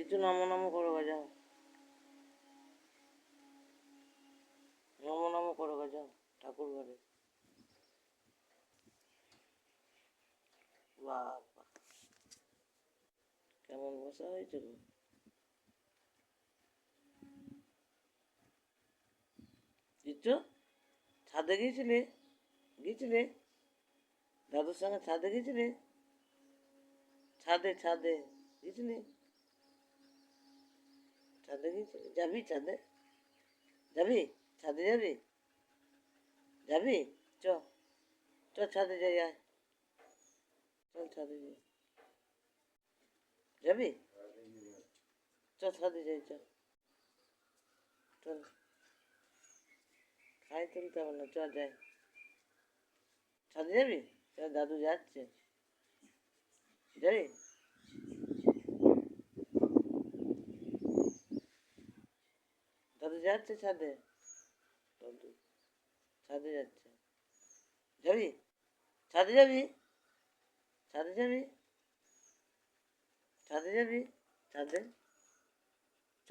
কিছু নমো নমো করো গা, যাও নমো নমো করো গা, যাও ঠাকুর ঘরে। বাবা কেমন বসা হয়েছে গো। চিত্র ছাদে গিয়েছিলে? গিয়েছিলে দাদুর সঙ্গে ছাদে গিয়েছিলে? ছাদে ছাদে গিয়েছিলে? ছাদে গিয়েছিলে? যাবি ছাদে? যাবি ছাদে? যাবি? যাবি? চ চ ছাদে যাই, আয় চল ছাদে যাই। যাবি? চ ছাদে যাই, চ চল। খাই তুলতে হবে না, চ যাই। ছাদে যাবি? চ, দাদু যাচ্ছে। যাবি? দাদু যাচ্ছে ছাদে। দাদু ছাদে যাচ্ছে। যাবি? ছাদে যাবি? ছাদে যাবি? ছাদে যাবি? ছাদে চ।